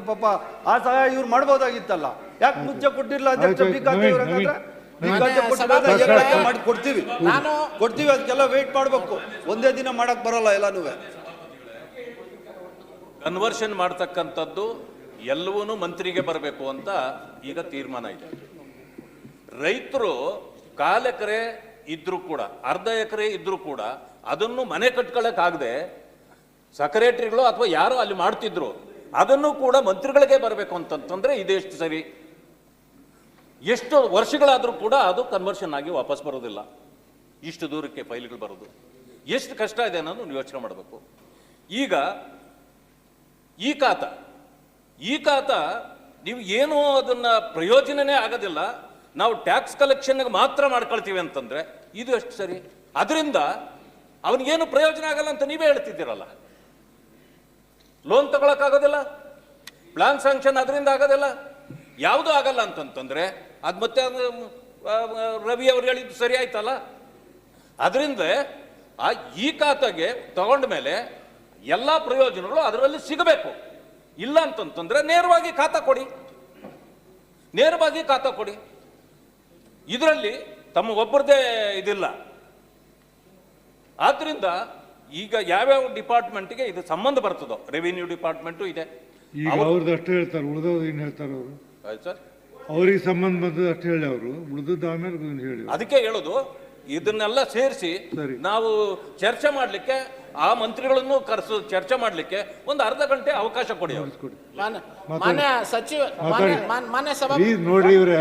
ಪಾಪ ಆ ಸಹಾಯ ಇವ್ರು ಮಾಡ್ಬೋದಾಗಿತ್ತಲ್ಲ, ಯಾಕೆ ಮುಂಚೆ ಕೊಟ್ಟಿಲ್ಲ ಅಧ್ಯಕ್ಷ? ಬಿ ಖಾತೆ ಮಾಡಿ ಕೊಡ್ತೀವಿ, ಅದಕ್ಕೆಲ್ಲ ವೇಟ್ ಮಾಡ್ಬೇಕು, ಒಂದೇ ದಿನ ಮಾಡಕ್ ಬರಲ್ಲ ಎಲ್ಲಾನು. ಕನ್ವರ್ಷನ್ ಮಾಡ್ತಕ್ಕಂಥದ್ದು ಎಲ್ಲವೂ ಮಂತ್ರಿಗೆ ಬರಬೇಕು ಅಂತ ಈಗ ತೀರ್ಮಾನ ಇದೆ. ರೈತರು 1/4 ಎಕರೆ ಇದ್ರೂ ಕೂಡ, ಅರ್ಧ ಎಕರೆ ಇದ್ರೂ ಕೂಡ ಅದನ್ನು ಮನೆ ಕಟ್ಕೊಳ್ಳೋಕ್ಕಾಗದೆ ಸೆಕ್ರೆಟರಿಗಳು ಅಥವಾ ಯಾರೋ ಅಲ್ಲಿ ಮಾಡ್ತಿದ್ರು ಅದನ್ನು ಕೂಡ ಮಂತ್ರಿಗಳಿಗೆ ಬರಬೇಕು ಅಂತಂತಂದ್ರೆ ಇದೆಷ್ಟು ಸರಿ? ಎಷ್ಟು ವರ್ಷಗಳಾದರೂ ಕೂಡ ಅದು ಕನ್ವರ್ಷನ್ ಆಗಿ ವಾಪಸ್ ಬರೋದಿಲ್ಲ. ಇಷ್ಟು ದೂರಕ್ಕೆ ಫೈಲ್ಗಳು ಬರೋದು ಎಷ್ಟು ಕಷ್ಟ ಇದೆ ಅನ್ನೋದು ನೀವು ಯೋಚನೆ ಮಾಡಬೇಕು. ಈಗ ಈ ಖಾತ ನೀವು ಏನು ಅದನ್ನ ಪ್ರಯೋಜನನೇ ಆಗೋದಿಲ್ಲ, ನಾವು ಟ್ಯಾಕ್ಸ್ ಕಲೆಕ್ಷನ್ಗೆ ಮಾತ್ರ ಮಾಡ್ಕೊಳ್ತೀವಿ ಅಂತಂದ್ರೆ ಇದು ಎಷ್ಟು ಸರಿ? ಅದರಿಂದ ಅವನಿಗೇನು ಪ್ರಯೋಜನ ಆಗಲ್ಲ ಅಂತ ನೀವೇ ಹೇಳ್ತಿದ್ದೀರಲ್ಲ. ಲೋನ್ ತಗೊಳಕ್ಕಾಗೋದಿಲ್ಲ, ಪ್ಲಾನ್ ಸ್ಯಾಂಕ್ಷನ್ ಅದರಿಂದ ಆಗೋದಿಲ್ಲ, ಯಾವುದೂ ಆಗಲ್ಲ ಅಂತಂತಂದ್ರೆ ಅದು ಮತ್ತೆ ರವಿ ಅವ್ರು ಹೇಳಿದ್ದು ಸರಿ ಆಯ್ತಲ್ಲ. ಅದರಿಂದ ಈ ಖಾತೆಗೆ ತಗೊಂಡ ಮೇಲೆ ಎಲ್ಲ ಪ್ರಯೋಜನಗಳು ಅದರಲ್ಲಿ ಸಿಗಬೇಕು. ಇಲ್ಲ ಅಂತಂತಂದ್ರೆ ನೇರವಾಗಿ ಖಾತಾ ಕೊಡಿ. ಇದರಲ್ಲಿ ತಮ್ಮ ಒಬ್ಬರದೇ ಇದಿಲ್ಲ. ಆದ್ರಿಂದ ಈಗ ಯಾವ್ಯಾವ ಡಿಪಾರ್ಟ್ಮೆಂಟ್ಗೆ ಇದು ಸಂಬಂಧ ಬರ್ತದೋ, ರೆವಿನ್ಯೂ ಡಿಪಾರ್ಟ್ಮೆಂಟು ಇದೆ, ಅವ್ರದ್ದು ಅಷ್ಟು ಹೇಳ್ತಾರೆ, ಉಳಿದವ್ರು ಏನು ಹೇಳ್ತಾರೆ ಅವರು? ಸರ್ ಅವ್ರಿಗೆ ಸಂಬಂಧ ಬಂದದ್ದು ಅಷ್ಟು ಹೇಳಿ, ಅವರು ಉಳಿದದ್ದು ಆಮೇಲೆ ಹೇಳಿ. ಅದಕ್ಕೆ ಹೇಳೋದು, ಇದನ್ನೆಲ್ಲ ಸೇರಿಸಿ ನಾವು ಚರ್ಚೆ ಮಾಡಲಿಕ್ಕೆ ಆ ಮಂತ್ರಿಗಳನ್ನು ಕರೆಸು, ಚರ್ಚೆ ಮಾಡಲಿಕ್ಕೆ ಒಂದು ಅರ್ಧ ಗಂಟೆ ಅವಕಾಶ ಕೊಡಿ. ಮಾನ್ಯ ಸಚಿವ, ಮಾನ್ಯ ಸಭಾಪತಿ ನೋಡಿ, ಇವ್ರೆ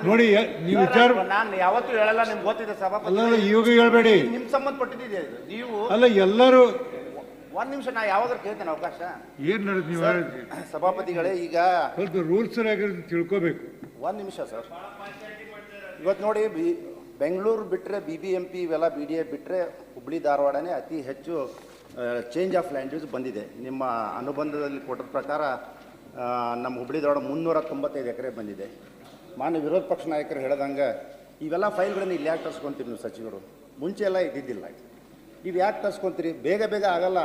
ನೋಡಿ, ನೀವು ವಿಚಾರ ನಾನು ಯಾವತ್ತೂ ಹೇಳಲ್ಲ, ನಿಮ್ಗೆ ಗೊತ್ತಿದೆ ಸಭಾಪತಿ. ಅಲ್ಲ, ಇವಾಗ ಹೇಳ್ಬೇಡಿ, ನಿಮ್ ಸಂಬಂಧಪಟ್ಟಿದೆ ನೀವು. ಅಲ್ಲ, ಎಲ್ಲರೂ ಒಂದ್ ನಿಮಿಷ, ನಾ ಯಾವಾಗಾದ್ರು ಕೇಳ್ತೇನೆ ಅವಕಾಶ. ಏನ್ ನಡೆದು ನೀವು ಸಭಾಪತಿಗಳೇ, ಈಗ ಸ್ವಲ್ಪ ರೂಲ್ಸ್ ತಿಳ್ಕೋಬೇಕು. ಒಂದ್ ನಿಮಿಷ ಸರ್. ಇವತ್ತು ನೋಡಿ, ಬೆಂಗಳೂರು ಬಿಟ್ಟರೆ BBMP ಇವೆಲ್ಲ BDA ಬಿಟ್ಟರೆ ಹುಬ್ಳಿ ಧಾರವಾಡನೇ ಅತಿ ಹೆಚ್ಚು ಚೇಂಜ್ ಆಫ್ ಲ್ಯಾಂಡ್ ಯೂಸ್ ಬಂದಿದೆ. ನಿಮ್ಮ ಅನುಬಂಧದಲ್ಲಿ ಕೊಟ್ಟ ಪ್ರಕಾರ ನಮ್ಮ ಹುಬ್ಳಿ ಧಾರವಾಡ 395 ಎಕರೆ ಬಂದಿದೆ. ಮಾನ್ಯ ವಿರೋಧ ಪಕ್ಷ ನಾಯಕರು ಹೇಳ್ದಂಗೆ ಇವೆಲ್ಲ ಫೈಲ್ಗಳನ್ನು ಇಲ್ಲಿ ಯಾಕೆ ತರ್ಸ್ಕೊತೀರಿ ನೀವು ಸಚಿವರು? ಮುಂಚೆ ಎಲ್ಲ ಇದ್ದಿದ್ದಿಲ್ಲ. ನೀವು ಯಾಕೆ ತರ್ಸ್ಕೊತೀರಿ? ಬೇಗ ಆಗಲ್ಲ.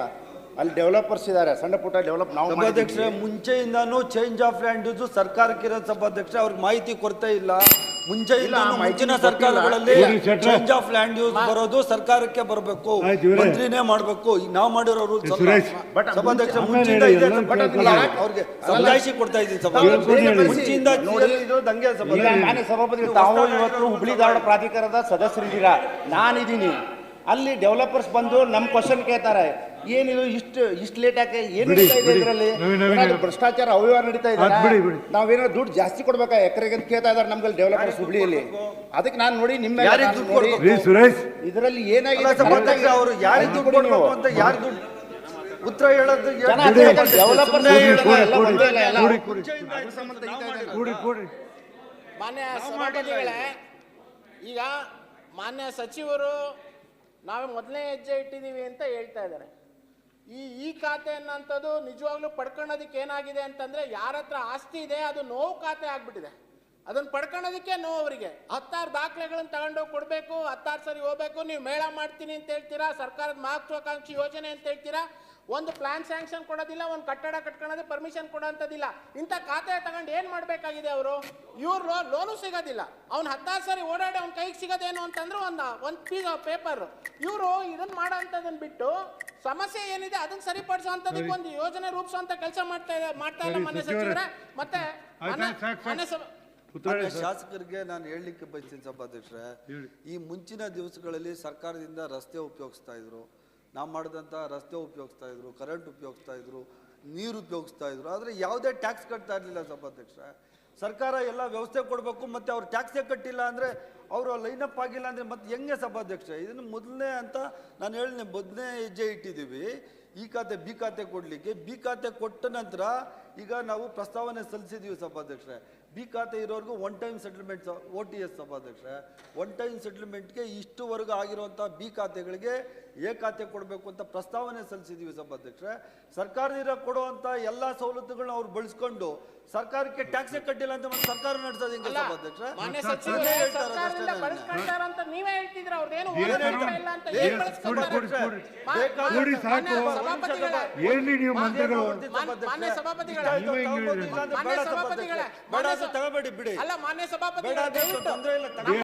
ಅಲ್ಲಿ ಡೆವಲಪರ್ಸ್ ಇದ್ದಾರೆ, ಸಣ್ಣ ಪುಟ್ಟ ಡೆವಲಪ್. ನಾವು ಸಭಾಧ್ಯಕ್ಷ ಮುಂಚೆಯಿಂದಾನು ಚೇಂಜ್ ಆಫ್ ಲ್ಯಾಂಡ್ ಯೂಸ್ ಸರ್ಕಾರಕ್ಕೆ ಇರೋ ಸಭಾಧ್ಯಕ್ಷ, ಅವ್ರಿಗೆ ಮಾಹಿತಿ ಕೊರತೆ ಇಲ್ಲ. ಮುಂಚಿನ ಸರ್ಕಾರಗಳಲ್ಲಿ ಚೇಂಜ್ ಆಫ್ ಲ್ಯಾಂಡ್ ಯೂಸ್ ಬರೋದು ಸರ್ಕಾರಕ್ಕೆ ಬರಬೇಕು, ಮಂತ್ರಿನೇ ಮಾಡಬೇಕು. ಈಗ ನಾವು ಮಾಡಿರೋ ರೂಲ್ಸ್ ಸಭಾಧ್ಯಕ್ಷ ಮುಂಚಿಂದ ಇದೆ. ಅವ್ರಿಗೆ ಸಮಜಾಯಿಷಿ ಕೊಡ್ತಾ ಇದ್ದೀನಿ ಮುಂಚಿಂದ ದಂಗೆ. ಮಾನ್ಯ ಸಭಾಪತಿ, ತಾವು ಇವತ್ತು ಹುಬ್ಳಿ ಧಾರವಾಡ ಪ್ರಾಧಿಕಾರದ ಸದಸ್ಯರಿದ್ದೀರಾ, ನಾನಿದ್ದೀನಿ. ಅಲ್ಲಿ ಡೆವಲಪರ್ಸ್ ಬಂದು ನಮ್ಮ ಕ್ವಶನ್ ಕೇಳ್ತಾರೆ, ಏನಿದು ಇಷ್ಟು ಲೇಟ್ ಯಾಕೆ, ಏನು ನಡೀತಾ ಇದೆ ಇದರಲ್ಲಿ? ಭ್ರಷ್ಟಾಚಾರ ಅವ್ಯವಹಾರ ನಡೀತಾ ಇದೆ, ನಾವೇನೋ ದುಡ್ಡು ಜಾಸ್ತಿ ಕೊಡ್ಬೇಕಾ ಎಕರೆಗೆ ಅಂತ ಕೇಳ್ತಾ ಇದಾರೆ ನಮ್ಗೆ ಡೆವಲಪರ್ಸ್ ಹುಬ್ಳಿಯಲ್ಲಿ. ಅದಕ್ಕೆ ನಾನು ನೋಡಿ ನಿಮ್ಮ ಇದರಲ್ಲಿ ಏನಾಗಿದೆ ಅವರು ಯಾರಿಗೆ ದುಡ್ಡು ಕೊಡಬೇಕು ಅಂತ, ಯಾರು ದುಡ್ಡು ಉತ್ತರ ಹೇಳೋದು ಮಾನ್ಯ ಸಭಾಪತಿಗಳೇ, ಈಗ ಮಾನ್ಯ ಸಚಿವರು ನಾವು ಮೊದಲನೇ ಹೆಜ್ಜೆ ಇಟ್ಟಿದ್ದೀವಿ ಅಂತ ಹೇಳ್ತಾ ಇದ್ದಾರೆ. ಈ ಖಾತೆ ಅನ್ನೋಂಥದ್ದು ನಿಜವಾಗ್ಲೂ ಪಡ್ಕೊಳ್ಳೋದಕ್ಕೆ ಏನಾಗಿದೆ ಅಂತಂದ್ರೆ, ಯಾರ ಹತ್ರ ಆಸ್ತಿ ಇದೆ ಅದು ನೋವು ಖಾತೆ ಆಗ್ಬಿಟ್ಟಿದೆ. ಅದನ್ನು ಪಡ್ಕೊಳ್ಳೋದಕ್ಕೆ ನೋವು ಅವರಿಗೆ. 10 ದಾಖಲೆಗಳನ್ನು ತಗೊಂಡೋಗಿ ಕೊಡಬೇಕು, 10 ಸರಿ ಹೋಗ್ಬೇಕು. ನೀವು ಮೇಳ ಮಾಡ್ತೀನಿ ಅಂತ ಹೇಳ್ತೀರಾ, ಸರ್ಕಾರದ ಮಹತ್ವಾಕಾಂಕ್ಷಿ ಯೋಜನೆ ಅಂತ ಹೇಳ್ತೀರಾ, ಒಂದು ಪ್ಲಾನ್ ಸ್ಯಾಂಕ್ಷನ್ ಕೊಡೋದಿಲ್ಲ, ಒಂದು ಕಟ್ಟಡ ಕಟ್ಕೊಳ್ಳೋದೇ ಪರ್ಮಿಷನ್ ಕೊಡೋಂಥದ್ದಿಲ್ಲ. ಇಂಥ ಖಾತೆ ತಗೊಂಡು ಏನು ಮಾಡಬೇಕಾಗಿದೆ ಅವರು? ಇವ್ರು ಲೋನು ಸಿಗೋದಿಲ್ಲ, ಅವ್ನು 10 ಸರಿ ಓಡಾಡಿ ಅವ್ನ ಕೈಗೆ ಸಿಗೋದೇನು ಅಂತಂದ್ರೆ ಒಂದು ಪೀಸ್ ಆಫ್ ಪೇಪರ್. ಇವರು ಇದನ್ನು ಮಾಡೋ ಅಂಥದ್ದನ್ನು ಬಿಟ್ಟು ಸಮಸ್ಯೆ ಏನಿದೆ ಅದನ್ನ ಸರಿಪಡಿಸುವಂಥದಕ್ಕೆ ಒಂದು ಯೋಜನೆ ರೂಪಿಸುವಂಥ ಕೆಲಸ ಮಾಡ್ತಾ ಇಲ್ಲ ಮಾನ್ಯ ಸಚಿವರೇ. ಮತ್ತೆ ಶಾಸಕರಿಗೆ ನಾನು ಹೇಳಲಿಕ್ಕೆ ಬಯಸ್ತೀನಿ ಸಭಾಧ್ಯಕ್ಷರೇ, ಈ ಮುಂಚಿನ ದಿವಸಗಳಲ್ಲಿ ಸರ್ಕಾರದಿಂದ ರಸ್ತೆ ಉಪಯೋಗಿಸ್ತಾ ಇದ್ರು, ನಾವು ಮಾಡಿದಂಥ ರಸ್ತೆ ಉಪಯೋಗಿಸ್ತಾ ಇದ್ರು, ಕರೆಂಟ್ ಉಪಯೋಗಿಸ್ತಾ ಇದ್ರು, ನೀರು ಉಪಯೋಗಿಸ್ತಾ ಇದ್ರು. ಆದರೆ ಯಾವುದೇ ಟ್ಯಾಕ್ಸ್ ಕಟ್ತಾ ಇರಲಿಲ್ಲ ಸಭಾಧ್ಯಕ್ಷರೇ. ಸರ್ಕಾರ ಎಲ್ಲ ವ್ಯವಸ್ಥೆ ಕೊಡಬೇಕು, ಮತ್ತು ಅವ್ರು ಟ್ಯಾಕ್ಸೇ ಕಟ್ಟಿಲ್ಲ ಅಂದರೆ, ಅವರು ಲೈನಪ್ ಆಗಿಲ್ಲ ಅಂದರೆ ಮತ್ತೆ ಹೆಂಗೆ ಸಭಾಧ್ಯಕ್ಷ? ಇದನ್ನು ಮೊದಲನೇ ಅಂತ ನಾನು ಹೇಳಿದೆ, ಮೊದಲನೇ ಹೆಜ್ಜೆ ಇಟ್ಟಿದ್ದೀವಿ ಈ ಖಾತೆ ಬಿ ಖಾತೆ ಕೊಡಲಿಕ್ಕೆ. ಬಿ ಖಾತೆ ಕೊಟ್ಟ ನಂತರ ಈಗ ನಾವು ಪ್ರಸ್ತಾವನೆ ಸಲ್ಲಿಸಿದ್ದೀವಿ ಸಭಾಧ್ಯಕ್ಷರೇ. ಬಿ ಖಾತೆ ಇರೋರ್ಗೂ ಒನ್ ಟೈಮ್ ಸೆಟಲ್ಮೆಂಟ್ OTS ಸಭಾಧ್ಯಕ್ಷರೇ. ಒನ್ ಟೈಮ್ ಸೆಟಲ್ಮೆಂಟ್ಗೆ ಇಷ್ಟುವರೆಗೂ ಆಗಿರುವಂಥ ಬಿ ಖಾತೆಗಳಿಗೆ ಎ ಖಾತೆ ಕೊಡಬೇಕು ಅಂತ ಪ್ರಸ್ತಾವನೆ ಸಲ್ಲಿಸಿದೀವಿ ಸಭಾಧ್ಯಕ್ಷರೇ. ಸರ್ಕಾರದಿಂದ ಕೊಡುವಂತ ಎಲ್ಲಾ ಸವಲತ್ತುಗಳನ್ನ ಅವ್ರು ಬಳಸ್ಕೊಂಡು ಸರ್ಕಾರಕ್ಕೆ ಟ್ಯಾಕ್ಸೇ ಕಟ್ಟಿಲ್ಲ ಅಂತ ಮತ್ತೆ ಸರ್ಕಾರ ನಡೆಸೋದು ಹೆಂಗೆ ಸಭಾಧ್ಯಕ್ಷರೇ? ಮಾನ್ಯ ಸಚಿವರೇ, ಸರ್ಕಾರದಿಂದ ಬಳಸ್ಕೊಂತಾರ ಅಂತ ನೀವೇ ಹೇಳ್ತಿದ್ರ, ಅವ್ರದ್ದೇನು ಹೋರಾಟ ಇಲ್ಲ ಅಂತ ಏನ್ ಬಳಸ್ಕೊಂತಾರೆ? ನೋಡಿ ಸಾಕು. ಏನ್ರಿ ನೀವು ಮಂತ್ರಿಗಳು? ಮಾನ್ಯ ಸಭಾಪತಿಗಳೇ, ತಗೋಬೋದು, ಇಲ್ಲಾಂದ್ರೆ ಬೇಡ ಸಭಾಧ್ಯಕ್ಷರೇ. ಬೇಡ ಅಂತ ತಗೋಬೇಡಿ, ಬಿಡಿ. ಅಲ್ಲ ಮಾನ್ಯ ಸಭಾಪತಿಗಳೇ, ಬೇಡ, ದಯವಿಟ್ಟು ತೊಂದ್ರೆ ಇಲ್ಲ, ತಗೋ.